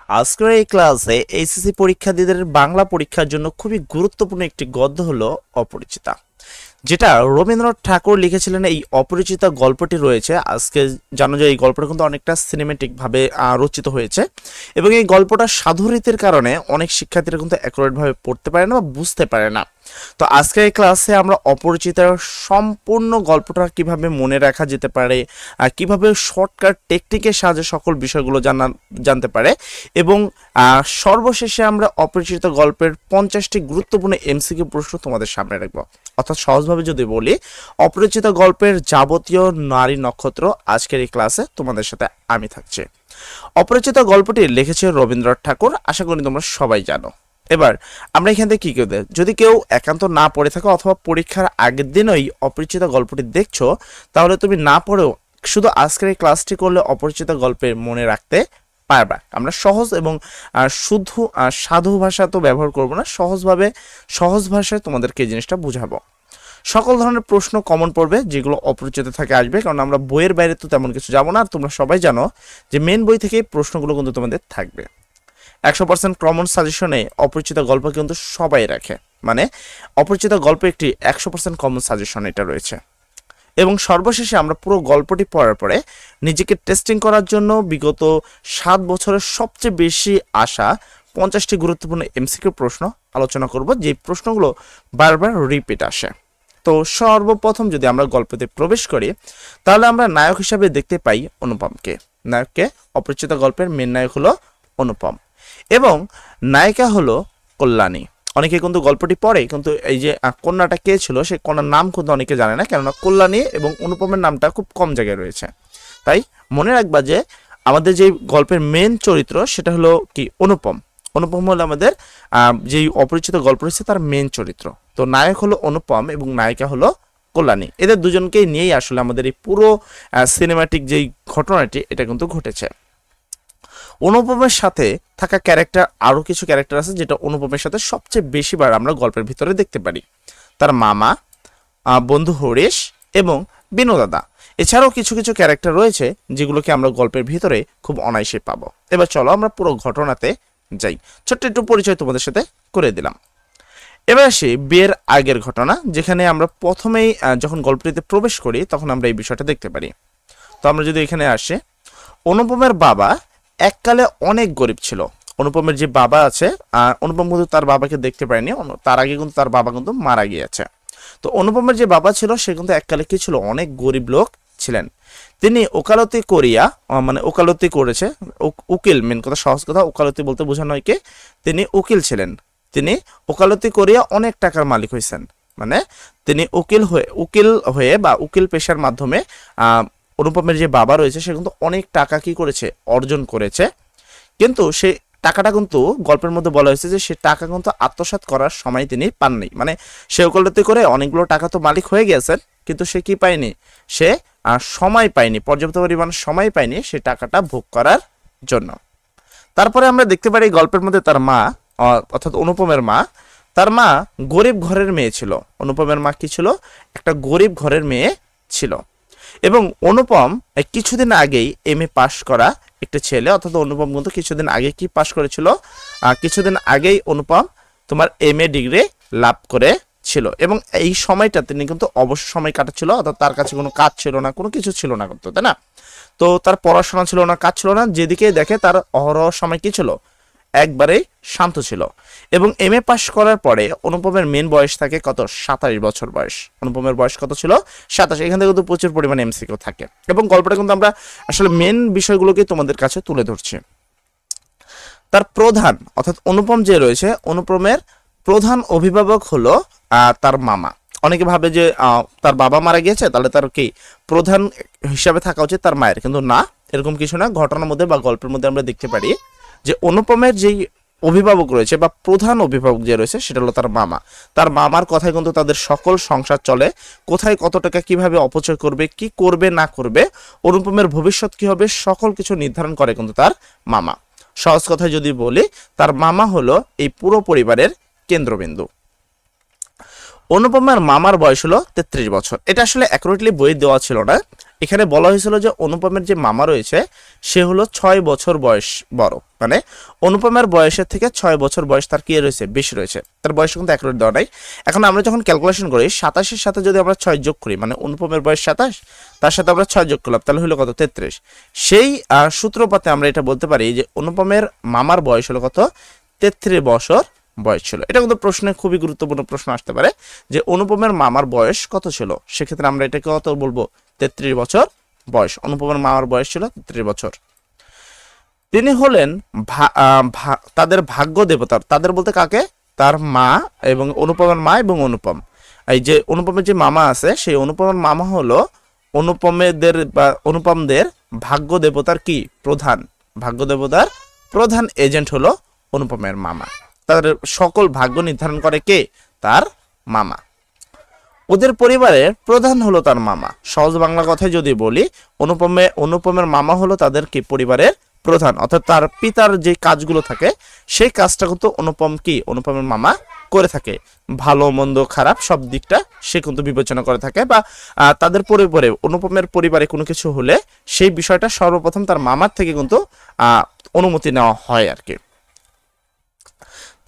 আজকের এই ক্লাসে এইচএসসি পরীক্ষার্থীদের বাংলা পরীক্ষার জন্য খুবই গুরুত্বপূর্ণ একটি গদ্য হলো অপরিচিতা, যেটা রবীন্দ্রনাথ ঠাকুর লিখেছিলেন। এই অপরিচিতা গল্পটি রয়েছে, আজকে জানো যে এই গল্পটা কিন্তু অনেকটা সিনেমেটিক ভাবে রচিত হয়েছে এবং এই গল্পটা সাধুরীতির কারণে অনেক শিক্ষার্থীরা কিন্তু অ্যাকুরেট ভাবে পড়তে পারে না বা বুঝতে পারে না। তো আজকের এই ক্লাসে আমরা অপরিচিতার সম্পূর্ণ গল্পটা কিভাবে মনে রাখা যেতে পারে আর কিভাবে শর্টকাট টেকনিকের সাহায্যে সকল বিষয়গুলো জানতে পারে এবং সর্বশেষে আমরা অপরিচিত গল্পের 50টি গুরুত্বপূর্ণ এমসিকিউ প্রশ্ন তোমাদের সামনে রাখবো। অর্থাৎ সহজভাবে যদি বলি, অপরিচিত গল্পের যাবতীয় নারী নক্ষত্র আজকের এই ক্লাসে তোমাদের সাথে আমি থাকছি। অপরিচিত গল্পটি লিখেছে রবীন্দ্রনাথ ঠাকুর, আশা করি তোমরা সবাই জানো। এবার আমরা এখান থেকে কি করবে, যদি কেউ একান্ত না পড়ে থাকো অথবা পরীক্ষার আগের দিন ওই অপরিচিত গল্পটি দেখছো, তাহলে তুমি না পড়েও শুধু আজকের এই ক্লাসটি করলে অপরিচিত গল্পের মনে রাখতে পারবা। আমরা সহজ এবং শুদ্ধ সাধু ভাষা তো ব্যবহার করব না, সহজ ভাষায় তোমাদেরকে এই জিনিসটা বুঝাবো। সকল ধরনের প্রশ্ন কমন পড়বে, যেগুলো অপরিচিত থেকে আসবে, কারণ আমরা বইয়ের বাইরে তো তেমন কিছু যাবো না। আর তোমরা সবাই জানো যে মেন বই থেকে প্রশ্নগুলো কিন্তু তোমাদের থাকবে। 100% কমন সাজেশনে অপরিচিত গল্প কিন্তু সবাই রাখে, মানে অপরিচিত গল্প একটি 100% কমন সাজেশন এটা রয়েছে। এবং সর্বশেষে আমরা পুরো গল্পটি পড়ার পরে নিজেকে টেস্টিং করার জন্য বিগত 7 বছরের সবচেয়ে বেশি আসা 50টি গুরুত্বপূর্ণ এমসিকিউ প্রশ্ন আলোচনা করব, যে প্রশ্নগুলো বারবার রিপিট আসে। তো সর্বপ্রথম যদি আমরা গল্পতে প্রবেশ করি, তাহলে আমরা নায়ক হিসাবে দেখতে পাই অনুপমকে। অপরিচিত গল্পের মেন নায়ক হলো অনুপম এবং নায়িকা হলো কল্যাণী। অনেকে কিন্তু গল্পটি পড়ে, কিন্তু এই যে কন্যাটা কে ছিল সেই কন্যার নাম কিন্তু অনেকে জানে না, কেননা কল্যাণী এবং অনুপমের নামটা খুব কম জায়গায় রয়েছে। তাই মনে রাখবা যে আমাদের যে গল্পের মেন চরিত্র সেটা হলো কি অনুপম হলো আমাদের যেই অপরিচিত গল্প রয়েছে তার মেন চরিত্র। তো নায়ক হলো অনুপম এবং নায়িকা হলো কল্যাণী। এদের দুজনকেই নিয়েই আসলে আমাদের এই পুরো সিনেমাটিক যেই ঘটনাটি এটা কিন্তু ঘটেছে। অনুপমের সাথে থাকা ক্যারেক্টার, আরও কিছু ক্যারেক্টার আছে যেটা অনুপমের সাথে সবচেয়ে বেশিবার আমরা গল্পের ভিতরে দেখতে পারি। তার মামা, বন্ধু হরিশ এবং বিনোদাদা। এছাড়াও কিছু কিছু ক্যারেক্টার রয়েছে যেগুলোকে আমরা গল্পের ভিতরে খুব অনায়াসে পাবো। এবার চলো আমরা পুরো ঘটনাতে যাই। ছোট্ট একটু পরিচয় তোমাদের সাথে করে দিলাম। এবার আসি বিয়ের আগের ঘটনা, যেখানে আমরা প্রথমেই যখন গল্পটিতে প্রবেশ করি তখন আমরা এই বিষয়টা দেখতে পারি। তো আমরা যদি এখানে আসি, অনুপমের বাবা এককালে অনেক গরিব ছিল। অনুপমের যে বাবা আছে, অনুপম কিন্তু তার বাবাকে দেখতে পায়নি, তার আগে কিন্তু তার বাবা কিন্তু মারা গিয়েছে। তো অনুপমের যে বাবা ছিল সে কিন্তু এককালে কি ছিল, অনেক গরিব লোক ছিলেন। তিনি ওকালতি করিয়া, মানে ওকালতি করেছে, উকিল, মেন কথা সহজ কথা, ওকালতি বলতে বোঝানো হয় কি, তিনি উকিল ছিলেন। তিনি ওকালতি করিয়া অনেক টাকার মালিক হয়েছেন, মানে তিনি উকিল হয়ে বা উকিল পেশার মাধ্যমে অনুপমের যে বাবা রয়েছে সে কিন্তু অনেক টাকা কি করেছে, অর্জন করেছে। কিন্তু সে টাকাটা কিন্তু গল্পের মধ্যে বলা হয়েছে যে সে টাকা কিন্তু আত্মসাৎ করার সময় তিনি পাননি। মানে সে ওকালতি করে অনেকগুলো টাকা তো মালিক হয়ে গেছেন, কিন্তু সে কি পায়নি, সে সময় পায়নি, পর্যাপ্ত পরিমাণ সময় পায়নি সে টাকাটা ভোগ করার জন্য। তারপরে আমরা দেখতে পারি গল্পের মধ্যে তার মা, অর্থাৎ অনুপমের মা, তার মা গরিব ঘরের মেয়ে ছিল। অনুপমের মা কি ছিল, একটা গরিব ঘরের মেয়ে ছিল। এবং অনুপম কিছুদিন আগেই MA পাশ করা একটা ছেলে, অর্থাৎ অনুপম কিন্তু কিছুদিন আগে কি পাশ করেছিল, কিছুদিন আগেই অনুপম তোমার MA ডিগ্রি লাভ করেছিল। এবং এই সময়টা তিনি কিন্তু অবসর সময় কাটাচ্ছিল, অর্থাৎ তার কাছে কোনো কাজ ছিল না, কোনো কিছু ছিল না কিন্তু, তাই না? তো তার পড়াশোনা ছিল না, কাজ ছিল না, যেদিকে দেখে তার অহরহ সময় কি ছিল, একবারেই শান্ত ছিল। এবং MA পাস করার পরে অনুপমের মেন বয়স থাকে কত, 27 বছর বয়স। অনুপমের বয়স কত ছিল, 27। এখান থেকে কিন্তু প্রচুর পরিমাণে MCQ থাকে এবং গল্পটা কিন্তু আমরা আসলে মেন বিষয়গুলোকে তোমাদের কাছে তুলে ধরছি। তার প্রধান, অর্থাৎ অনুপম যে রয়েছে, অনুপমের প্রধান অভিভাবক হলো তার মামা। অনেকে ভাবে যে তার বাবা মারা গিয়েছে তাহলে তার কি প্রধান হিসাবে থাকা উচিত তার মায়ের, কিন্তু না, এরকম কিছু না। ঘটনার মধ্যে বা গল্পের মধ্যে আমরা দেখতে পারি যে অনুপমের যেই অভিভাবক রয়েছে বা প্রধান অভিভাবক যে রয়েছে সেটা হলো তার মামা। তার মামার কথায় কিন্তু তাদের সকল সংসার চলে। কোথায় কত টাকা কিভাবে অপচয় করবে, কি করবে না করবে, অনুপমের ভবিষ্যৎ কি হবে, সকল কিছু নির্ধারণ করে কিন্তু তার মামা। সহজ কথায় যদি বলি, তার মামা হলো এই পুরো পরিবারের কেন্দ্রবিন্দু। অনুপমের মামার বয়স হলো 33 বছর। এটা আসলে অ্যাকুরেটলি বই দেওয়া ছিল না, এখানে বলা হয়েছিল যে অনুপমের যে মামা রয়েছে সে হলো 6 বছর বয়স বড়, মানে অনুপমের বয়সের থেকে 6 বছর বয়স তার কি রয়েছে, বেশি রয়েছে। তার বয়স কিন্তু অ্যাকুরেট দেওয়া নাই। এখন আমরা যখন ক্যালকুলেশন করি 27-এর সাথে যদি আমরা 6 যোগ করি, মানে অনুপমের বয়স 27, তার সাথে আমরা 6 যোগ করলাম, তাহলে হলো কত, 33। সেই সূত্রপাতে আমরা এটা বলতে পারি যে অনুপমের মামার বয়স হলো কত, 33 বছর বয়স ছিল। এটা কিন্তু প্রশ্নে খুবই গুরুত্বপূর্ণ প্রশ্ন আসতে পারে যে অনুপমের মামার বয়স কত ছিল। সেক্ষেত্রে আমরা এটাকে কত বলবো, 33 বছর বয়স। অনুপমের মামার বয়স ছিল 33 বছর। তিনি হলেন তাদের ভাগ্য দেবতার, তাদের বলতে কাকে, তার মা এবং অনুপমের মা এবং অনুপম। এই যে অনুপমের যে মামা আছে সেই অনুপমের মামা হলো অনুপমেদের বা অনুপমদের ভাগ্য দেবতার কি প্রধান, ভাগ্য দেবতার প্রধান এজেন্ট হলো অনুপমের মামা। তাদের সকল ভাগ্য নির্ধারণ করে কে, তার মামা। ওদের পরিবারের প্রধান হলো তার মামা। সহজ বাংলা কথায় যদি বলি, অনুপমের মামা হলো তাদের কি পরিবারের প্রধান, অর্থাৎ তার পিতার যে কাজগুলো থাকে সেই কাজটা কিন্তু অনুপমের মামা করে থাকে। ভালো মন্দ খারাপ সব দিকটা সে কিন্তু বিবেচনা করে থাকে, বা তাদের পরিবারে অনুপমের পরিবারে কোনো কিছু হলে সেই বিষয়টা সর্বপ্রথম তার মামার থেকে কিন্তু অনুমতি নেওয়া হয় আর কি।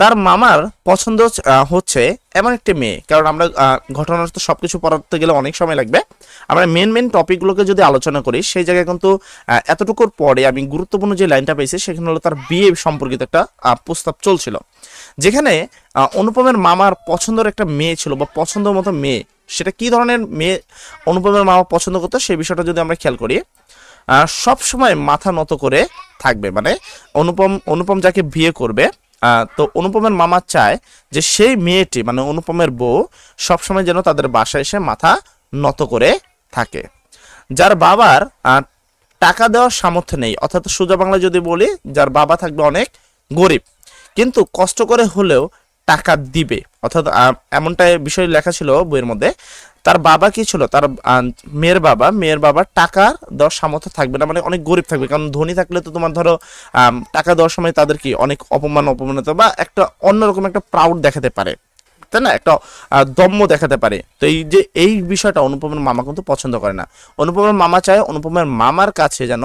তার মামার পছন্দ হচ্ছে এমন একটি মেয়ে, কারণ আমরা ঘটনার তো সবকিছু পড়াতে গেলে অনেক সময় লাগবে। আমরা মেন টপিকগুলোকে যদি আলোচনা করি সেই জায়গায় কিন্তু এতটুকুর পরে আমি গুরুত্বপূর্ণ যে লাইনটা পেয়েছি সেখানে হলো তার বিয়ে সম্পর্কিত একটা প্রস্তাব চলছিল, যেখানে অনুপমের মামার পছন্দের একটা মেয়ে ছিল বা পছন্দের মতো মেয়ে। সেটা কি ধরনের মেয়ে অনুপমের মামা পছন্দ করতো সেই বিষয়টা যদি আমরা খেয়াল করি, সব সময় মাথা নত করে থাকবে, মানে অনুপম যাকে বিয়ে করবে, তো অনুপমের মামা চায় যে সেই মেয়েটি মানে অনুপমের বউ সবসময় যেন তাদের বাসায় এসে মাথা নত করে থাকে। যার বাবার টাকা দেওয়ার সামর্থ্য নেই, অর্থাৎ সোজা বাংলা যদি বলি, যার বাবা থাকবে অনেক গরিব কিন্তু কষ্ট করে হলেও টাকা দিবে, অর্থাৎ এমনটাই বিষয় লেখা ছিল বইয়ের মধ্যে। তার বাবা কি ছিল, তার মেয়ের বাবার টাকা দেওয়ার সামর্থ্য থাকবে না, মানে অনেক গরিব থাকবে। কারণ ধনী থাকলে তো তোমার ধরো টাকা দেওয়ার সময় তাদের কি অনেক অপমানিত বা একটা অন্যরকম একটা প্রাউড দেখাতে পারে, তাই না, একটা দম্য দেখাতে পারে। তো এই বিষয়টা অনুপমের মামা কিন্তু পছন্দ করে না। অনুপমের মামা চায় অনুপমের মামার কাছে যেন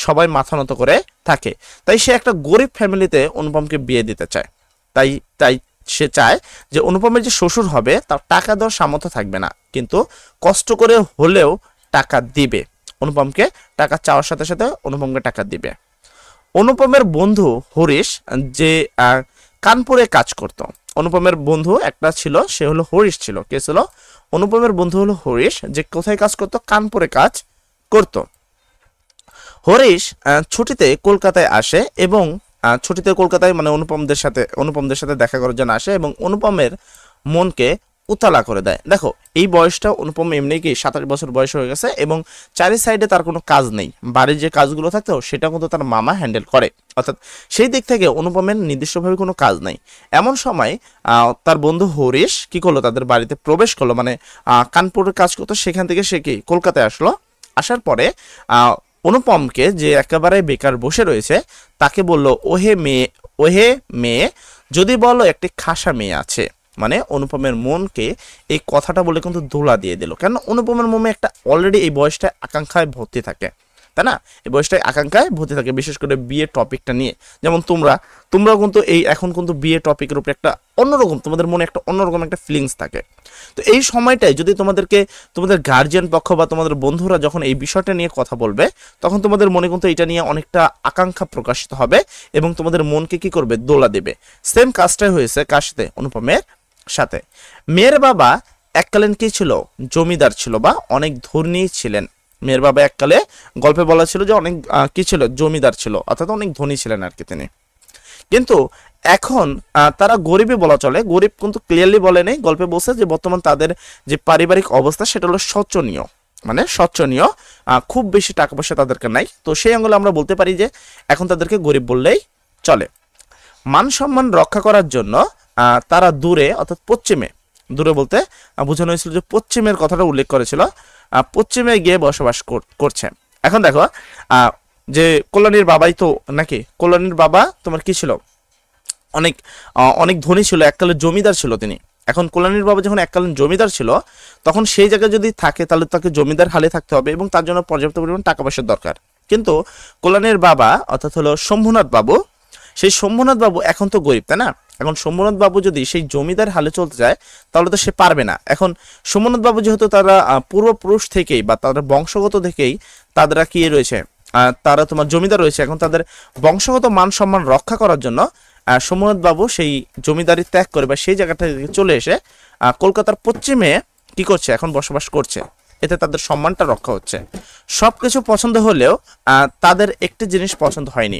সবাই মাথা নত করে থাকে। তাই সে একটা গরিব ফ্যামিলিতে অনুপমকে বিয়ে দিতে চায়। তাই সে চায় যে অনুপমের যে শ্বশুর হবে তার টাকা দেওয়ার সামর্থ্য থাকবে না, কিন্তু কষ্ট করে হলেও টাকা দিবে। অনুপমকে টাকা চাওয়ার সাথে সাথে অনুপমকে টাকা দিবে। অনুপমের বন্ধু হরিশ যে কানপুরে কাজ করত, অনুপমের বন্ধু একটা ছিল, সে হলো হরিশ ছিল। কে ছিল? অনুপমের বন্ধু হলো হরিশ, যে কোথায় কাজ করত, কানপুরে কাজ করত। হরিশ ছুটিতে কলকাতায় আসে এবং ছুটিতে কলকাতায় মানে অনুপমদের সাথে দেখা করার জন্য আসে এবং অনুপমের মনকে উতলা করে দেয়। দেখো এই বয়সটা অনুপম এমনি কি 27 বছর বয়স হয়ে গেছে এবং চারি সাইডে তার কোনো কাজ নেই, বাড়ির যে কাজগুলো থাকতো সেটা কিন্তু তার মামা হ্যান্ডেল করে, অর্থাৎ সেই দিক থেকে অনুপমের নির্দিষ্টভাবে কোনো কাজ নেই। এমন সময় তার বন্ধু হরিশ কি করলো, তাদের বাড়িতে প্রবেশ করলো, মানে কানপুরের কাজ করতো সেখান থেকে সে কি কলকাতায় আসলো। আসার পরে অনুপমকে, যে একেবারে বেকার বসে রয়েছে, তাকে বলল, ওহে মেয়ে যদি বলো একটি খাসা মেয়ে আছে। মানে অনুপমের মনকে এই কথাটা বলে কিন্তু দোলা দিয়ে দিল, কেন অনুপমের মনে একটা অলরেডি এই বয়সটা আকাঙ্ক্ষায় ভর্তি থাকে, তাই না, এই বয়সটায় আকাঙ্ক্ষায় ভর্তি থাকে, বিশেষ করে বিয়ে টপিকটা নিয়ে। যেমন তোমরাও কিন্তু এখন কিন্তু বিয়ে টপিকের উপরে একটা অন্যরকম, তোমাদের মনে একটা অন্যরকম একটা ফিলিংস থাকে। তো এই সময়টায় যদি তোমাদের গার্জিয়ান পক্ষ বা তোমাদের বন্ধুরা যখন এই বিষয়টা নিয়ে কথা বলবে, তখন তোমাদের মনে কিন্তু এটা নিয়ে অনেকটা আকাঙ্ক্ষা প্রকাশিত হবে এবং তোমাদের মনকে কি করবে, দোলা দেবে। সেম কাজটাই হয়েছে কার সাথে, অনুপমের সাথে। মেয়ের বাবা এককালীন কি ছিল, জমিদার ছিল বা অনেক ধনী ছিলেন। মেয়ের বাবা এককালে গল্পে বলা ছিল যে অনেক কি ছিল, জমিদার ছিল, অর্থাৎ অনেক ধনী ছিলেন আর কি তিনি। কিন্তু এখন তারা গরিবই বলা চলে, গরিব কিন্তু ক্লিয়ারলি বলে নেই, গল্পে বলছে যে বর্তমান তাদের যে পারিবারিক অবস্থা সেটা হলো শোচনীয়, মানে শোচনীয়, খুব বেশি টাকা পয়সা তাদেরকে নাই। তো সেই আঙ্গুলে আমরা বলতে পারি যে এখন তাদেরকে গরিব বললেই চলে। মান সম্মান রক্ষা করার জন্য তারা দূরে, অর্থাৎ দূরে বলতে বোঝানো হয়েছিল যে পশ্চিমের কথাটা উল্লেখ করেছিল, পশ্চিমে গিয়ে বসবাস করছে। এখন দেখো যে কল্যাণীর বাবাই তো নাকি, কল্যাণীর বাবা তোমার কি ছিল, অনেক ধনী ছিল, এককালে জমিদার ছিল তিনি। এখন কল্যাণীর বাবা যখন এককালীন জমিদার ছিল তখন সেই জায়গায় যদি থাকে তাহলে তাকে জমিদার হালে থাকতে হবে এবং তার জন্য পর্যাপ্ত পরিমাণ টাকা পয়সার দরকার। কিন্তু কল্যাণীর বাবা অর্থাৎ হলো শম্ভুনাথ বাবু, সেই শম্ভুনাথ বাবু এখন তো গরিব, তাই না? এখন শম্ভুনাথ বাবু যদি সেই জমিদার হালে চলতে যায় তাহলে তো সে পারবে না। এখন শম্ভুনাথ বাবু যেহেতু তারা পূর্বপুরুষ থেকেই বা তাদের বংশগত থেকেই তারা কি রয়েছে, তারা তোমার জমিদার রয়েছে, এখন তাদের বংশগত মান সম্মান রক্ষা করার জন্য শম্ভুনাথ বাবু সেই জমিদারি ত্যাগ করে বা সেই জায়গাটা থেকে চলে এসে কলকাতার পশ্চিমে কি করছে, এখন বসবাস করছে। এতে তাদের সম্মানটা রক্ষা হচ্ছে। সব কিছু পছন্দ হলেও তাদের একটি জিনিস পছন্দ হয়নি,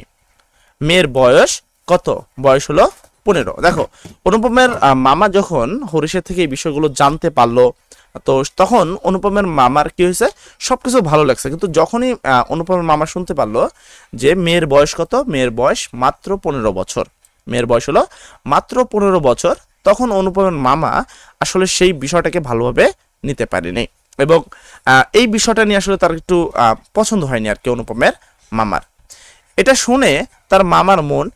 মেয়ের বয়স কত? বয়স হলো 15। দেখো অনুপমের মামা যখন হরিশের থেকে এই বিষয়গুলো জানতে পারলো তো তখন অনুপমের মামার কি হয়েছে, সবকিছু ভালো লাগছে। কিন্তু যখনই অনুপমের মামা শুনতে পারলো যে মেয়ের বয়স কত, মেয়ের বয়স মাত্র 15 বছর, মেয়ের বয়স হলো মাত্র 15 বছর, তখন অনুপমের মামা আসলে সেই বিষয়টাকে ভালোভাবে নিতে পারেনি এবং এই বিষয়টা নিয়ে আসলে তার একটু পছন্দ হয়নি আর কি অনুপমের মামার। এটা শুনে তার মামার মন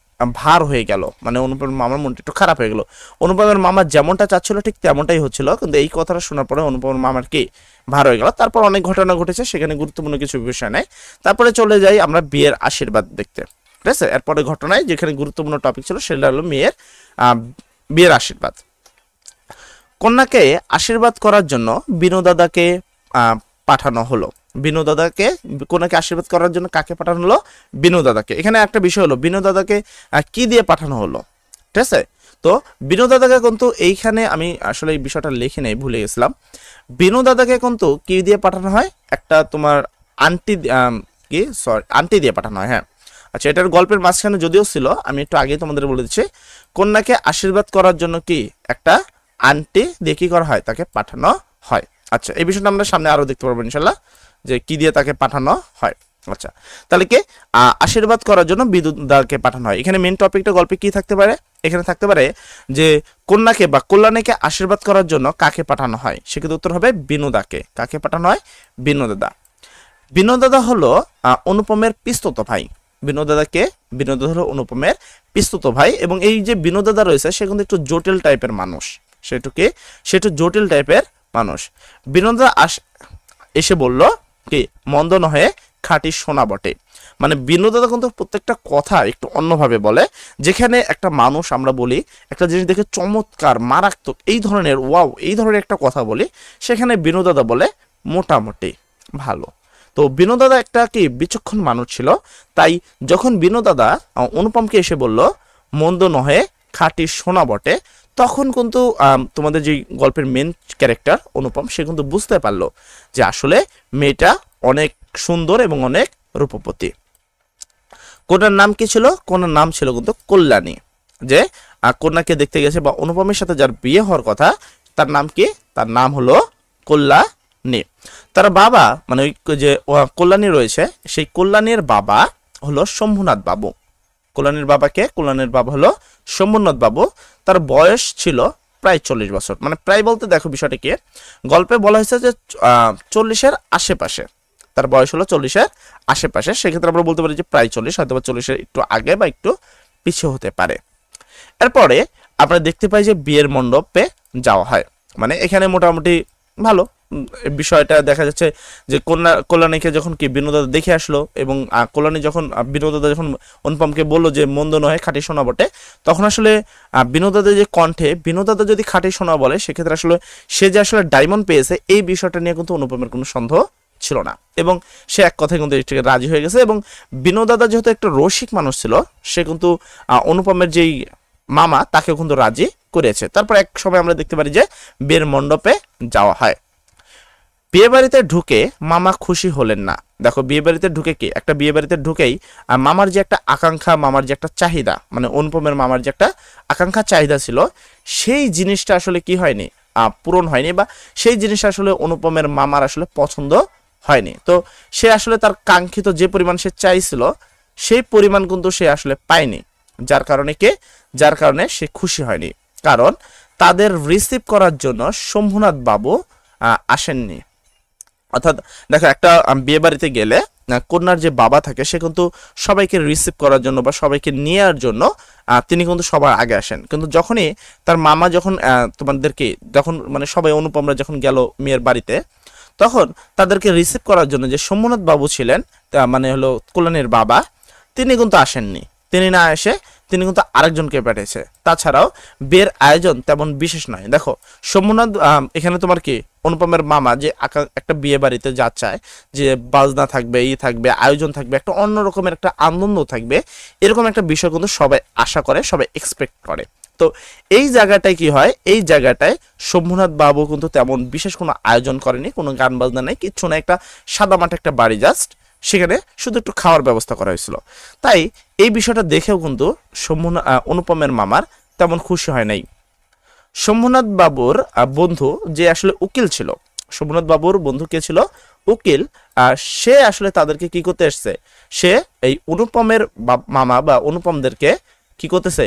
ভার হয়ে গেল, মানে অনুপমের মামার মনটা একটু খারাপ হয়ে গেল। অনুপমের মামা যেমনটা চাচ্ছিল ঠিক তেমনটাই হচ্ছিল, কিন্তু এই কথাটা শোনার পরে অনুপমের মামার কি ভার হয়ে গেল। তারপর অনেক ঘটনা ঘটেছে, সেখানে গুরুত্বপূর্ণ কিছু বিষয় নেই। তারপরে চলে যাই আমরা বিয়ের আশীর্বাদ দেখতে, ঠিক আছে? এরপরে ঘটনায় যেখানে গুরুত্বপূর্ণ টপিক ছিল সেটা হলো বিয়ের আশীর্বাদ। কন্যাকে আশীর্বাদ করার জন্য বিনোদাদাকে পাঠানো হলো। বিনোদাদাকে কন্যাকে আশীর্বাদ করার জন্য কাকে পাঠানো হলো? বিনোদাদাকে। এখানে একটা বিষয় হলো বিনোদাদাকে কি দিয়ে পাঠানো হলো, ঠিক আছে? তো বিনোদাদাকে কিন্তু এইখানে আমি আসলে এই বিষয়টা লিখে নেই, ভুলে গেছিলাম। বিনোদাদাকে কিন্তু কি দিয়ে পাঠানো হয়? একটা তোমার আন্টি দিয়ে পাঠানো হয়। হ্যাঁ আচ্ছা, এটার গল্পের মাঝখানে যদিও ছিল, আমি একটু আগেই তোমাদের বলে দিচ্ছি, কন্যাকে আশীর্বাদ করার জন্য কি একটা আন্টি দিয়ে কি করা হয়, তাকে পাঠানো হয়। আচ্ছা, এই বিষয়টা আমরা সামনে আরো দেখতে পারবো ইনশাল্লাহ, যে কি দিয়ে তাকে পাঠানো হয়। আচ্ছা, তাহলে কি আশীর্বাদ করার জন্য বিনোদাকে পাঠানো হয়। এখানে মেন টপিকটা গল্পে কি থাকতে পারে? এখানে থাকতে পারে যে কন্যাকে বা কল্যাণীকে আশীর্বাদ করার জন্য কাকে পাঠানো হয়, সেক্ষেত্রে উত্তর হবে বিনোদাকে। কাকে পাঠানো হয়? বিনোদাদা। বিনোদাদা হলো অনুপমের পিস্তত ভাই। বিনোদাদা হলো অনুপমের পিস্তত ভাই, এবং এই যে বিনোদাদা রয়েছে সে কিন্তু একটু জটিল টাইপের মানুষ। সে একটু জটিল টাইপের মানুষ। বিনোদাদা এসে বলল কি, মন্দ নহে খাঁটি সোনা বটে। মানে বিনোদাদা কিন্তু প্রত্যেকটা কথা একটু অন্যভাবে বলে। যেখানে একটা মানুষ আমরা বলি একটা জিনিস দেখে চমৎকার, মারাত্মক, এই ধরনের ওয়াও, এই ধরনের একটা কথা বলি, সেখানে বিনোদাদা বলে মোটামুটি ভালো। তো বিনোদাদা একটা কি বিচক্ষণ মানুষ ছিল, তাই যখন বিনোদাদা অনুপমকে এসে বলল মন্দ নহে খাঁটি সোনা বটে, তখন কিন্তু তোমাদের যে গল্পের মেন ক্যারেক্টার অনুপম, সে কিন্তু বুঝতে পারলো যে আসলে মেয়েটা অনেক সুন্দর এবং অনেক রূপবতী। কন্যার নাম কি ছিল? কন্যার নাম ছিল কিন্তু কল্যাণী। যে কন্যাকে দেখতে গেছে বা অনুপমের সাথে যার বিয়ে হওয়ার কথা, তার নাম কি? তার নাম হলো কল্যাণী। তার বাবা মানে ওই যে কল্যাণী রয়েছে, সেই কল্যাণীর বাবা হলো শম্ভুনাথ বাবু। কল্যাণীর বাবাকে? কল্যাণীর বাবা হলো শম্ভুনাথ বাবু। তার বয়স ছিল প্রায় 40 বছর। মানে প্রায় বলতে দেখো বিষয়টা কি, গল্পে বলা হয়েছে যে 40-এর আশেপাশে, তার বয়স হলো 40-এর আশেপাশে। সেক্ষেত্রে আমরা বলতে পারি যে প্রায় 40, হয়তো বা 40-এর একটু আগে বা একটু পিছিয়ে হতে পারে। এরপরে আমরা দেখতে পাই যে বিয়ের মণ্ডপে যাওয়া হয়। মানে এখানে মোটামুটি ভালো বিষয়টা দেখা যাচ্ছে যে কল্যাণীকে যখন কি বিনোদাদা দেখে আসলো, এবং কল্যাণী যখন বিনোদাদা যখন অনুপমকে বললো যে মন্দ নয় খাঁটি সোনা বটে, তখন আসলে বিনোদাদা যে কণ্ঠে, বিনোদাদা যদি খাঁটি সোনা বলে সেক্ষেত্রে আসলে সে যে আসলে ডায়মন্ড পেয়েছে এই বিষয়টা নিয়ে কিন্তু অনুপমের কোনো সন্দেহ ছিল না, এবং সে এক কথায় কিন্তু এটিকে রাজি হয়ে গেছে। এবং বিনোদাদা যেহেতু একটা রসিক মানুষ ছিল, সে কিন্তু অনুপমের যেই মামা তাকেও কিন্তু রাজি করেছে। তারপর এক সময় আমরা দেখতে পারি যে বিয়ের মণ্ডপে যাওয়া হয়। বিয়ে বাড়িতে ঢুকে মামা খুশি হলেন না। দেখো বিয়ে বাড়িতে ঢুকে কি, একটা বিয়ে বাড়িতে ঢুকেই মামার যে একটা আকাঙ্ক্ষা, মামার যে একটা চাহিদা, মানে অনুপমের মামার যে একটা আকাঙ্ক্ষা চাহিদা ছিল, সেই জিনিসটা আসলে কি হয়নি, পূরণ হয়নি, বা সেই জিনিসটা আসলে অনুপমের মামার আসলে পছন্দ হয়নি। তো সে আসলে তার কাঙ্ক্ষিত যে পরিমাণ সে চাইছিল সেই পরিমাণ কিন্তু সে আসলে পায়নি, যার কারণে সে খুশি হয়নি। কারণ তাদের রিসিভ করার জন্য শম্ভুনাথ বাবু আসেননি। অর্থাৎ দেখো একটা বিয়ে বাড়িতে গেলে কন্যার যে বাবা থাকে সে কিন্তু সবাইকে রিসিভ করার জন্য বা সবাইকে নেওয়ার জন্য তিনি কিন্তু সবার আগে আসেন। কিন্তু যখনই তার মামা যখন তোমাদেরকে যখন মানে সবাই অনুপমরা যখন গেল মেয়ের বাড়িতে, তখন তাদেরকে রিসিভ করার জন্য যে সোমনাথ বাবু ছিলেন, মানে হলো কল্যাণীর বাবা, তিনি কিন্তু আসেননি। তিনি না এসে তিনি কিন্তু আরেকজনকে পাঠিয়েছে। তাছাড়াও বিয়ের আয়োজন তেমন বিশেষ নয়। দেখো সোমনাথ এখানে তোমার কি অনুপমের মামা যে একটা বিয়ে বাড়িতে যা চায় যে বাজনা থাকবে, থাকবে, আয়োজন থাকবে, একটা অন্য রকমের একটা আনন্দ থাকবে, এরকম একটা বিষয় কিন্তু সবাই আশা করে, সবাই এক্সপেক্ট করে। তো এই জায়গাটায় কি হয়, এই জায়গাটায় শম্ভুনাথ বাবু কিন্তু তেমন বিশেষ কোনো আয়োজন করেনি, কোনো গান বাজনা নেই, কিচ্ছু না, একটা সাদামাটা একটা বাড়ি জাস্ট, সেখানে শুধু একটু খাওয়ার ব্যবস্থা করা হয়েছিল। তাই এই বিষয়টা দেখেও কিন্তু অনুপমের মামার তেমন খুশি হয় নাই। শম্ভুনাথ বাবুর বন্ধু যে আসলে উকিল ছিল, শম্ভুনাথ বাবুর বন্ধু কে ছিল, উকিল, সে আসলে তাদেরকে কি করতে এসছে, সে এই অনুপমের মামা বা অনুপমদেরকে কি করতেছে,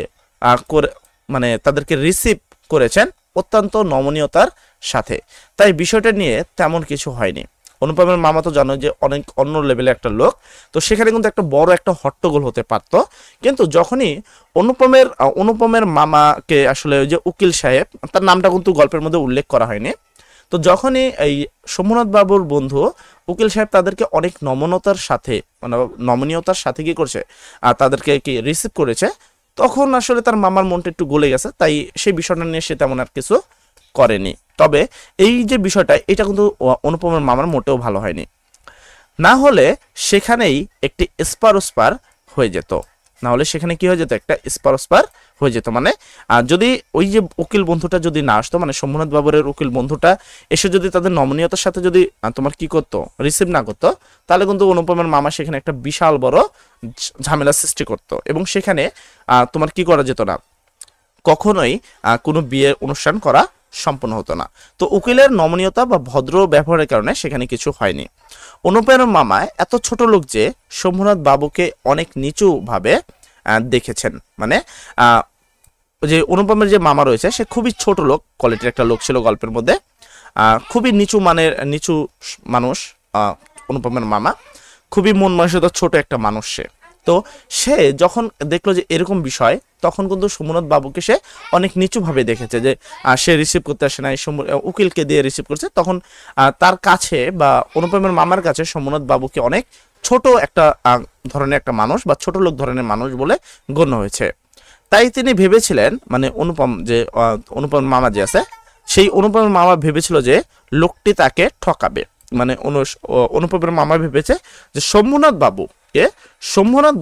মানে তাদেরকে রিসিভ করেছেন অত্যন্ত নমনীয়তার সাথে। তাই বিষয়টা নিয়ে তেমন কিছু হয়নি। অনুপমের মামা তো জানো যে অনেক অন্য লেভেলে একটা লোক, তো সেখানে কিন্তু একটা বড় একটা হট্টগোল হতে পারত। কিন্তু যখনই অনুপমের মামাকে আসলে যে উকিল সাহেব, তার নামটা কিন্তু গল্পের মধ্যে উল্লেখ করা হয়নি, তো যখনই এই সোমনাথ বাবুর বন্ধু উকিল সাহেব তাদেরকে অনেক নমনীয়তার সাথে, মানে নমনীয়তার সাথে কি করছে, তাদেরকে কি রিসিভ করেছে, তখন আসলে তার মামার মনটা একটু গলে গেছে। তাই সেই বিষয়টা নিয়ে সে তেমন আর কিছু করেনি। তবে এই যে বিষয়টা, এটা কিন্তু অনুপমের মামার মোটেও ভালো হয়নি। না হলে সেখানেই একটি স্পার হয়ে যেত, না হলে সেখানে কি হয়ে যেত, একটা স্পার হয়ে যেত। মানে যদি ওই যে উকিল বন্ধুটা যদি না আসতো, মানে শম্ভুনাথ বাবুর উকিল বন্ধুটা এসে যদি তাদের নমনীয়তার সাথে যদি তোমার কি করতো, রিসিভ না করতো, তাহলে কিন্তু অনুপমের মামা সেখানে একটা বিশাল বড় ঝামেলা সৃষ্টি করতো, এবং সেখানে তোমার কি করা যেত না, কখনোই কোনো বিয়ের অনুষ্ঠান করা সম্পন্ন হতো না। তো উকিলের নমনীয়তা বা ভদ্র ব্যবহারের কারণে সেখানে কিছু হয়নি। অনুপমের মামা এত ছোট লোক যে শম্ভুনাথ বাবুকে অনেক নিচু ভাবে দেখেছেন। মানে যে অনুপমের যে মামা রয়েছে সে খুবই ছোট লোক কোয়ালিটির একটা লোক ছিল গল্পের মধ্যে, খুবই নিচু মানের নিচু মানুষ। অনুপমের মামা খুবই মন মানসিকতা ছোট একটা মানুষ সে। তো সে যখন দেখলো যে এরকম বিষয়, তখন কিন্তু সোমনাথ বাবুকে সে অনেক নিচুভাবে দেখেছে, যে সে রিসিভ করতে আসে না, উকিলকে দিয়ে রিসিভ করছে। তখন তার কাছে বা অনুপমের মামার কাছে সোমনাথ বাবুকে অনেক ছোট একটা ধরনের একটা মানুষ বা ছোট লোক ধরনের মানুষ বলে গণ্য হয়েছে। তাই তিনি ভেবেছিলেন, মানে অনুপম মামা যে আছে, সেই অনুপমের মামা ভেবেছিল যে লোকটি তাকে ঠকাবে। মানে অনুপমের মামা ভেবেছে যে শম্ভুনাথ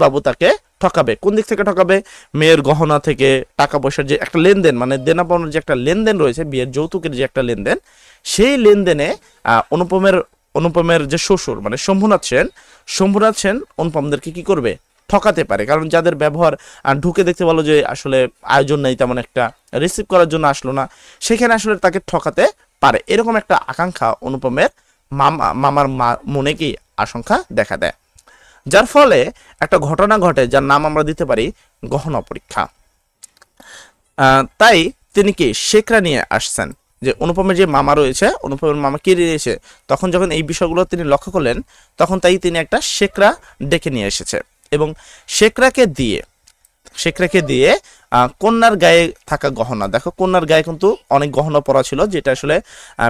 বাবু তাকে ঠকাবে। কোন দিক থেকে ঠকাবে? মেয়ের গহনা থেকে, টাকা পয়সার যে একটা লেনদেন, মানে দেনা পাওনার যে একটা লেনদেন রয়েছে, বিয়ের যৌতুকের যে একটা লেনদেন, সেই লেনদেনে অনুপমের যে শ্বশুর মানে শম্ভুনাথ সেন অনুপমদেরকে কি করবে, ঠকাতে পারে। কারণ যাদের ব্যবহার ঢুকে দেখতে বলো যে আসলে আয়োজন নেই তেমন একটা, রিসিভ করার জন্য আসলো না, সেখানে আসলে তাকে ঠকাতে পারে, এরকম একটা আকাঙ্ক্ষা অনুপমের মামার মনে কি আশঙ্কা দেখা দেয়। যার ফলে একটা ঘটনা ঘটে যার নাম আমরা দিতে পারি গহনা পরীক্ষা। তাই তিনি কি শেখরা নিয়ে আসছেন, যে অনুপমের যে মামা রয়েছে, অনুপমের মামা কি দিয়েছে, তখন যখন এই বিষয়গুলো তিনি লক্ষ্য করলেন, তখন তাই তিনি একটা শেখরা ডেকে নিয়ে এসেছে, এবং শেখরাকে দিয়ে কন্যার গায়ে থাকা গহনা, দেখো কন্যার গায়ে কিন্তু অনেক গহনা পরা ছিল, যেটা আসলে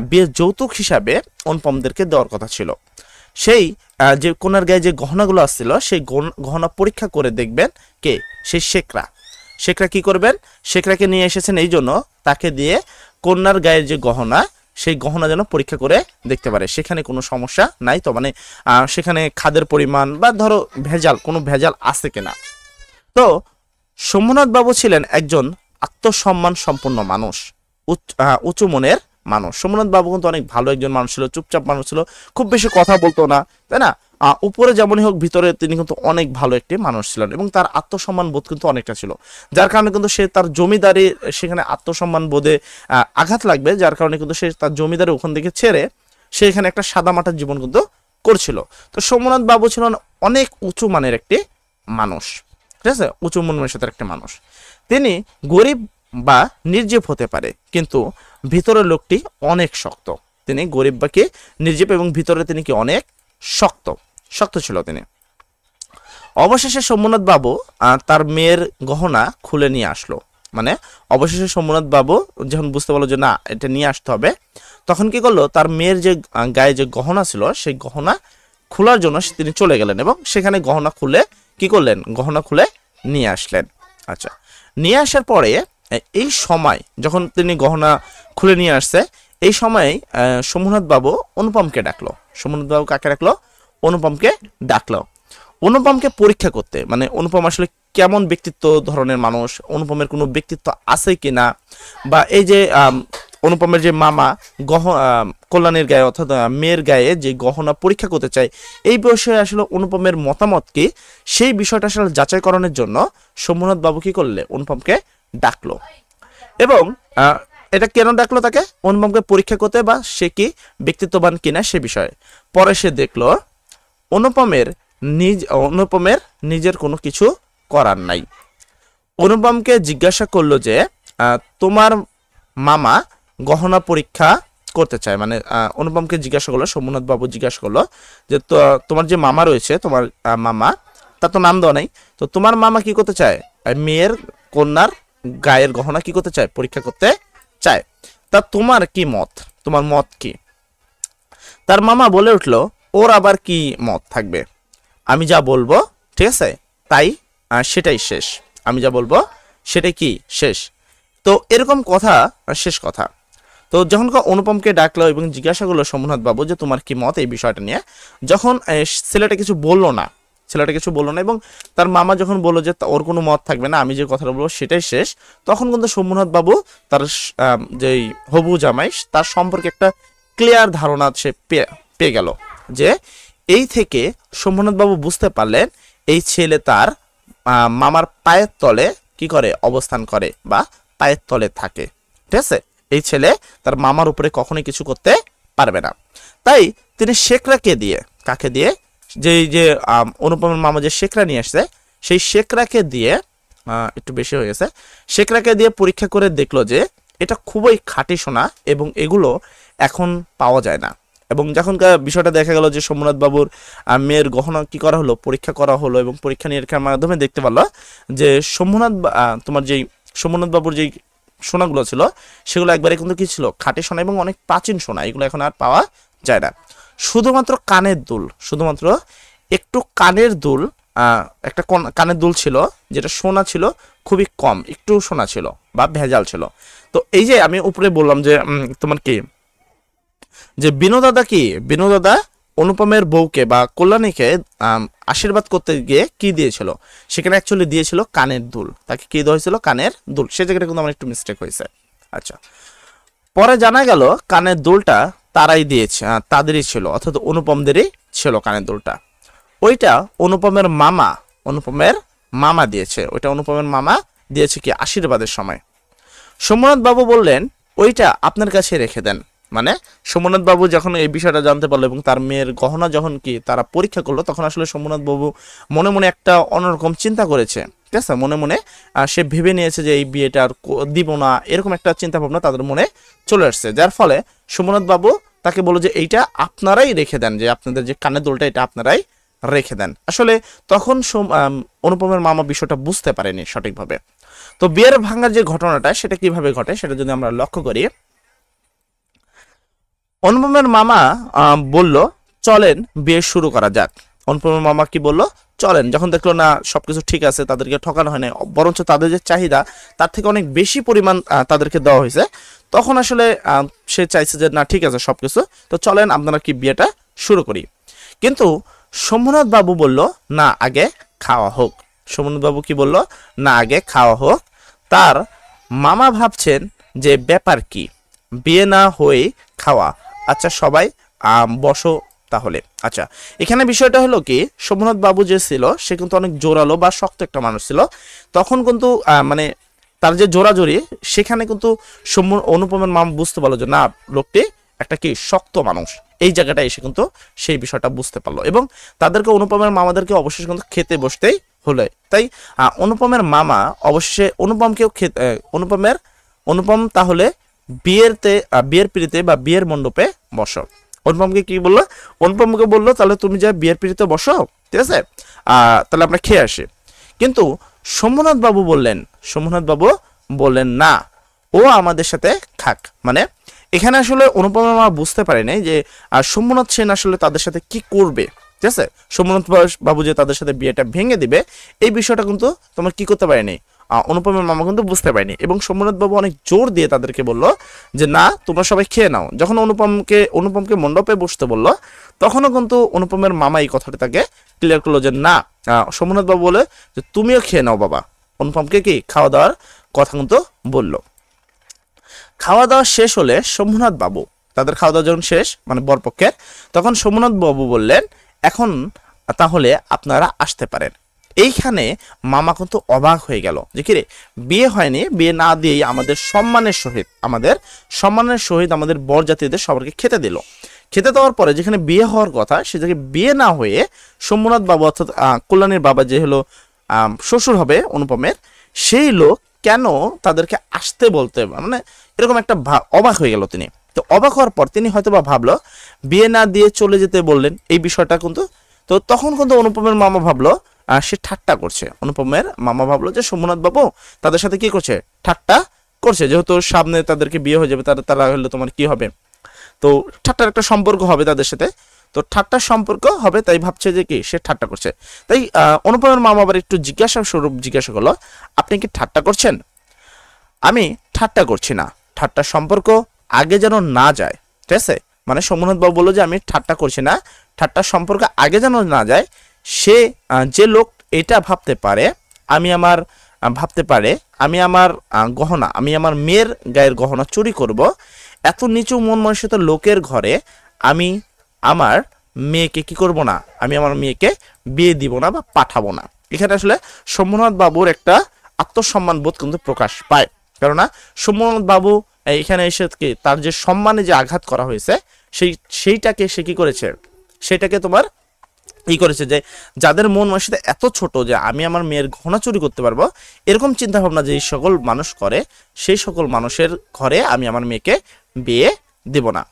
বিয়ের যৌতুক হিসাবে অনুপমদেরকে দেওয়ার কথা ছিল। সেই যে কন্যার গায়ে যে গহনাগুলো আসছিল, সেই গহনা পরীক্ষা করে দেখবেন কে, সেই শেখরা কি করবেন, শেখরাকে নিয়ে এসেছেন এই জন্য তাকে দিয়ে কন্যার গায়ের যে গহনা, সেই গহনা যেন পরীক্ষা করে দেখতে পারে সেখানে কোনো সমস্যা নাই তো, মানে সেখানে খাদের পরিমাণ বা ধরো কোনো ভেজাল আছে কিনা। তো শম্ভুনাথ বাবু ছিলেন একজন আত্মসম্মান সম্পন্ন মানুষ, উঁচু মনের মানুষ। শম্ভুনাথ বাবু কিন্তু অনেক ভালো একজন মানুষ ছিল, চুপচাপ মানুষ ছিল, খুব বেশি কথা বলতো না, তাই না? উপরে যেমনই হোক ভিতরে তিনি কিন্তু অনেক ভালো একটি মানুষ ছিলেন, এবং তার আত্মসম্মান বোধ কিন্তু অনেকটা ছিল, যার কারণে কিন্তু সে তার জমিদারি, সেখানে আত্মসম্মান বোধে আঘাত লাগবে, যার কারণে কিন্তু সে তার জমিদারি ওখান থেকে ছেড়ে সে এখানে একটা সাদামাটার জীবন কিন্তু করছিল। তো শম্ভুনাথ বাবু ছিলেন অনেক উঁচু মানের একটি মানুষ, ঠিক আছে, উঁচু মন মানসিকতার একটা মানুষ। তিনি গরিব বা নির্জীব হতে পারে, কিন্তু ভিতরের লোকটি অনেক শক্ত। তিনি গরিব বা কি নির্জীব, এবং ভিতরে তিনি কি অনেক শক্ত ছিল তিনি। অবশেষে সোমনাথ বাবু তার মেয়ের গহনা খুলে নিয়ে আসলো। মানে অবশেষে সোমনাথ বাবু যখন বুঝতে পারলো যে না এটা নিয়ে আসতে হবে, তখন কি করলো, তার মেয়ের যে গায়ে যে গহনা ছিল সেই গহনা খোলার জন্য তিনি চলে গেলেন এবং সেখানে গহনা খুলে কি করলেন, গহনা খুলে নিয়ে আসলেন। আচ্ছা, নিয়ে আসার পরে এই সময় যখন তিনি গহনা খুলে নিয়ে আসছে, এই সময় সোমনাথ বাবু অনুপমকে ডাকলো। সোমনাথ বাবু কাকে ডাকলো? অনুপমকে ডাকলো। অনুপমকে পরীক্ষা করতে, মানে অনুপম আসলে কেমন ব্যক্তিত্ব ধরনের মানুষ, অনুপমের কোনো ব্যক্তিত্ব আছে কিনা, বা এই যে অনুপমের যে মামা কল্যাণীর গায়ে অর্থাৎ মেয়ের গায়ে যে গহনা পরীক্ষা করতে চায়, এই বিষয়ে আসলে অনুপমের মতামত কি, সেই বিষয়টা আসলে যাচাইকরণের জন্য সোমনাথ বাবু কি করলে, অনুপমকে ডাকলো। এবং এটা কেন ডাকলো তাকে? অনুপমকে পরীক্ষা করতে, বা সে কি ব্যক্তিত্ববান কিনা সে বিষয়ে। পরে সে দেখলো অনুপমের নিজের কোনো কিছু করার নাই। অনুপমকে জিজ্ঞাসা করলো যে তোমার মামা গহনা পরীক্ষা করতে চায়, মানে অনুপমকে জিজ্ঞাসা করলো, সোমনাথ বাবু জিজ্ঞাসা করলো যে তোমার যে মামা রয়েছে, তোমার মামা, তার তো নাম দেওয়া নাই, তো তোমার মামা কি করতে চায়, মেয়ের কন্যার গায়ের গহনা কি করতে চায়, পরীক্ষা করতে চায়। তা তোমার কি মত, তোমার মত কি? তার মামা বলে উঠলো, ওর আবার কি মত থাকবে, আমি যা বলবো ঠিক আছে তাই সেটাই শেষ, আমি যা বলবো সেটাই কি শেষ। তো এরকম কথা, শেষ কথা। তো যখন অনুপমকে ডাকলো এবং জিজ্ঞাসা করলো সোমনাথ বাবু যে তোমার কি মত এই বিষয়টা নিয়ে, যখন ছেলেটা কিছু বললো না, এবং তার মামা যখন বললো যে ওর কোনো মত থাকবে না, আমি যে কথাটা বলবো সেটাই শেষ, তখন কিন্তু সোমনাথ বাবু তার যেই হবু জামাই তার সম্পর্কে একটা ক্লিয়ার ধারণা সে পেয়ে গেল, যে এই থেকে সোমনাথ বাবু বুঝতে পারলেন এই ছেলে তার মামার পায়ের তলে কি করে, অবস্থান করে বা পায়ের তলে থাকে। ঠিক আছে, এই ছেলে তার মামার উপরে কখনোই কিছু করতে পারবে না। তাই তিনি শেখরাকে দিয়ে, কাকে দিয়ে, যে অনুপমের মামা যে শেখরা নিয়ে আসছে, সেই শেখরাকে দিয়ে, একটু বেশি হয়ে গেছে, শেখরাকে দিয়ে পরীক্ষা করে দেখলো যে এটা খুবই খাঁটি সোনা এবং এগুলো এখন পাওয়া যায় না। এবং যখন বিষয়টা দেখা গেল যে সোমনাথ বাবুর মেয়ের গহনা কি করা হলো, পরীক্ষা করা হলো, এবং পরীক্ষা নিরীক্ষার মাধ্যমে দেখতে পারলো যে সোমনাথ বাবুর যেই সোনাগুলো ছিল সেগুলো একবারে কিন্তু কি ছিল, খাঁটি সোনা এবং অনেক প্রাচীন সোনা, এগুলো এখন আর পাওয়া যায় না। শুধুমাত্র কানের দুল, শুধুমাত্র একটু কানের দুল, একটা কানের দুল ছিল যেটা সোনা ছিল, খুবই কম একটু সোনা ছিল বা ভেজাল ছিল। তো এই যে আমি উপরে বললাম যে তোমার কি, যে বিনোদাদা অনুপমের বউকে বা কল্যাণীকে আশীর্বাদ করতে গিয়ে কি দিয়েছিল, সেখানে অ্যাকচুয়ালি দিয়েছিল কানের দুল। তাকে কি দেওয়া হয়েছিল, কানের দুল। সে জায়গাটা কিন্তু আমার একটু মিস্টেক হয়েছে। আচ্ছা, পরে জানা গেল কানের দুলটা তারাই দিয়েছে, তাদেরই ছিল, অর্থাৎ অনুপমদেরই ছিল কানের দুলটা। ওইটা অনুপমের মামা দিয়েছে, ওইটা অনুপমের মামা দিয়েছে কি আশীর্বাদের সময়। সোমনাথ বাবু বললেন ওইটা আপনার কাছে রেখে দেন। মানে সোমনাথ বাবু যখন এই বিষয়টা জানতে পারলো এবং তার মেয়ের গহনা যখন কি তারা পরীক্ষা করলো, তখন আসলে সোমনাথ বাবু মনে মনে একটা অন্যরকম চিন্তা করেছে। ঠিক আছে, মনে মনে সে ভেবে নিয়েছে যে এই বিয়েটা আর দিব না, এরকম একটা চিন্তা ভাবনা তাদের মনে চলে আসছে। যার ফলে সোমনাথ বাবু তাকে বলল যে এইটা আপনারাই রেখে দেন, যে আপনাদের যে কানের দুলটা এটা আপনারাই রেখে দেন। আসলে তখন অনুপমের মামা বিষয়টা বুঝতে পারেনি সঠিকভাবে। তো বিয়ের ভাঙার যে ঘটনাটা সেটা কিভাবে ঘটে সেটা যদি আমরা লক্ষ্য করি, অনুপমের মামা বলল চলেন বিয়ে শুরু করা যাক। অনুপমের মামা কি বলল, চলেন। যখন দেখলো না সবকিছু ঠিক আছে, তাদেরকে ঠকানো হয় না, বরঞ্চ তাদের যে চাহিদা তার থেকে অনেক বেশি পরিমাণ তাদেরকে দেওয়া হয়েছে, তখন আসলে সে চাইছে যে না ঠিক আছে সবকিছু, তো চলেন আপনারা কি বিয়েটা শুরু করি। কিন্তু সোমনাথ বাবু বলল না আগে খাওয়া হোক। সোমনাথ বাবু কি বলল, না আগে খাওয়া হোক। তার মামা ভাবছেন যে ব্যাপার কি, বিয়ে না হয়ে খাওয়া। আচ্ছা সবাই বসো তাহলে। আচ্ছা, এখানে বিষয়টা হলো কি, সোমনাথ বাবু যে ছিল সে কিন্তু অনেক জোরালো বা শক্ত একটা মানুষ ছিল। তখন কিন্তু মানে তার যে জোরাজোরি, সেখানে কিন্তু অনুপমের মামা বুঝতে পারলো যে না লোকটি একটা কি শক্ত মানুষ। এই জায়গাটা এসে কিন্তু সেই বিষয়টা বুঝতে পারলো এবং তাদেরকে অনুপমের মামাদেরকে অবশেষে কিন্তু খেতে বসতেই হলো। তাই অনুপমের মামা অবশেষে অনুপমকেও অনুপম তাহলে বিয়ের পিড়িতে বা বিয়ের মণ্ডপে বসো। অনুপমকে কি বললো, অনুপমকে বললো তাহলে তুমি যা বিয়ের পিড়িতে বসো, ঠিক আছে, তাহলে আমরা খেয়ে আসি। কিন্তু শম্ভুনাথ বাবু বললেন না, ও আমাদের সাথে খাক। মানে এখানে আসলে অনুপমা মা বুঝতে পারেনি যে শম্ভুনাথ সেন আসলে তাদের সাথে কি করবে, ঠিক আছে। শম্ভুনাথ বাবু যে তাদের সাথে বিয়েটা ভেঙে দিবে এই বিষয়টা কিন্তু তোমার কি করতে পারেনি, অনুপমের মামা কিন্তু বুঝতে পারেনি। এবং শম্ভুনাথ বাবু অনেক জোর দিয়ে তাদেরকে বললো যে না, তোমরা সবাই খেয়ে নাও। যখন অনুপমকে মণ্ডপে বসতে বললো, তখনও কিন্তু অনুপমের মামা এই কথাটা তাকে ক্লিয়ার করলো যে না, শম্ভুনাথ বাবু বলে যে তুমিও খেয়ে নাও বাবা। অনুপমকে কি খাওয়া দাওয়ার কথা কিন্তু বললো। খাওয়া দাওয়া শেষ হলে শম্ভুনাথ বাবু, তাদের খাওয়া দাওয়া যখন শেষ মানে বরপক্ষের, তখন শম্ভুনাথ বাবু বললেন এখন তাহলে আপনারা আসতে পারেন। এইখানে মামা কিন্তু অবাক হয়ে গেল যে কিরে, বিয়ে হয়নি, বিয়ে না দিয়েই আমাদের সম্মানের সহিত আমাদের বরযাত্রীদের সবাইকে খেতে দিল। খেতে দেওয়ার পরে যেখানে বিয়ে হওয়ার কথা সে জায়গায় বিয়ে না হয়ে শম্ভুনাথ বাবু অর্থাৎ কল্যাণীর বাবা যে হলো শ্বশুর হবে অনুপমের, সেই লোক কেন তাদেরকে আসতে বলতে, মানে এরকম একটা অবাক হয়ে গেল তিনি। তো অবাক হওয়ার পর তিনি হয়তো বা ভাবলো বিয়ে না দিয়ে চলে যেতে বললেন এই বিষয়টা কিন্তু। তো তখন কিন্তু অনুপমের মামা ভাবলো সে ঠাট্টা করছে। অনুপমের মামা ভাবলো যে শম্ভুনাথ বাবু তাদের সাথে কি করছে, ঠাট্টা করছে, যেহেতু সামনে তাদেরকে বিয়ে হয়ে যাবে, তারা হলে তোমার কি হবে, তো ঠাট্টার একটা সম্পর্ক হবে তাদের সাথে, তো ঠাট্টার সম্পর্ক হবে, তাই ভাবছে যে কি সে ঠাট্টা করছে। তাই অনুপমের মামা আবার একটু জিজ্ঞাসা করলো আপনি কি ঠাট্টা করছেন? আমি ঠাট্টা করছি না, ঠাট্টার সম্পর্ক আগে যেন না যায়, ঠিক আছে। মানে শম্ভুনাথ বাবু বললো যে আমি ঠাট্টা করছি না, ঠাট্টার সম্পর্ক আগে যেন না যায়। সে যে লোক এটা ভাবতে পারে আমি আমার গহনা, আমি আমার মেয়ের গায়ের গহনা চুরি করব, এত নিচু মন মানসিকতার লোকের ঘরে আমি আমার মেয়েকে কি করব না, আমি আমার মেয়েকে বিয়ে দিব না বা পাঠাবো না। এখানে আসলে শম্ভুনাথ বাবুর একটা আত্মসম্মান বোধ কিন্তু প্রকাশ পায়। কেননা শম্ভুনাথ বাবু এখানে এসে কি তার যে সম্মানে যে আঘাত করা হয়েছে সেইটাকে সে কি করেছে, সেটাকে তোমার করেছে যে যাদের মন মানসিকতা এত ছোট যে আমি আমার মেয়ের গহনা চুরি করতে পারবো, এরকম চিন্তা ভাবনা যে সকল মানুষ করে, সেই সকল মানুষের ঘরে আমি আমার মেয়েকে বিয়ে দেব না।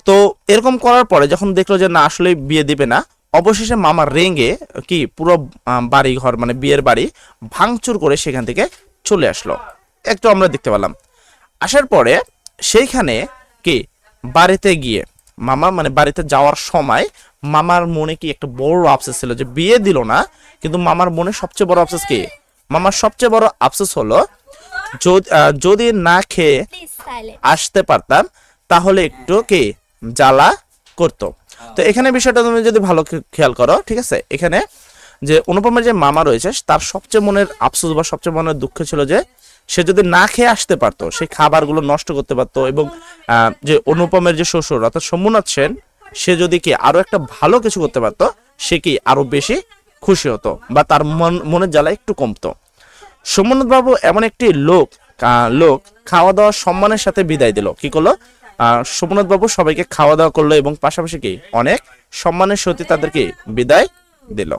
তো এরকম করার পরে যখন দেখলো যে না আসলে বিয়ে দিবে না, অবশেষে মামা রেঙ্গে কি পুরো বাড়ি ঘর মানে বিয়ের বাড়ি ভাঙচুর করে সেখান থেকে চলে আসলো। একটু আমরা দেখতে পেলাম। আসার পরে সেইখানে কি বাড়িতে গিয়ে মামা মানে বাড়িতে যাওয়ার সময় মামার মনে কি একটা বড় আফসোস ছিল যে বিয়ে দিল না, কিন্তু মামার মনে সবচেয়ে বড় আফসোস কি, মামার সবচেয়ে বড় আফসোস হলো যদি না খেয়ে আসতে পারতাম তাহলে একটু কি জ্বালা করতো। তো এখানে বিষয়টা তুমি যদি ভালো খেয়াল করো, ঠিক আছে, এখানে যে অনুপমের যে মামা রয়েছে তার সবচেয়ে মনের আফসোস বা সবচেয়ে মনের দুঃখ ছিল যে সে যদি না খেয়ে আসতে পারতো, সেই খাবারগুলো নষ্ট করতে পারতো, এবং যে অনুপমের যে শ্বশুর অর্থাৎ শম্ভুনাথ সেন সে যদি কি আরো একটা ভালো কিছু করতে পারতো, সে কি আরো বেশি খুশি হতো বা তার মনের জ্বালা একটু কমতো। শম্ভুনাথ বাবু এমন একটি লোক খাওয়া দাওয়া সম্মানের সাথে বিদায় দিল। কি করলো, শম্ভুনাথ বাবু সবাইকে খাওয়া দাওয়া করলো এবং পাশাপাশি কি অনেক সম্মানের সহিত তাদেরকে বিদায় দিল।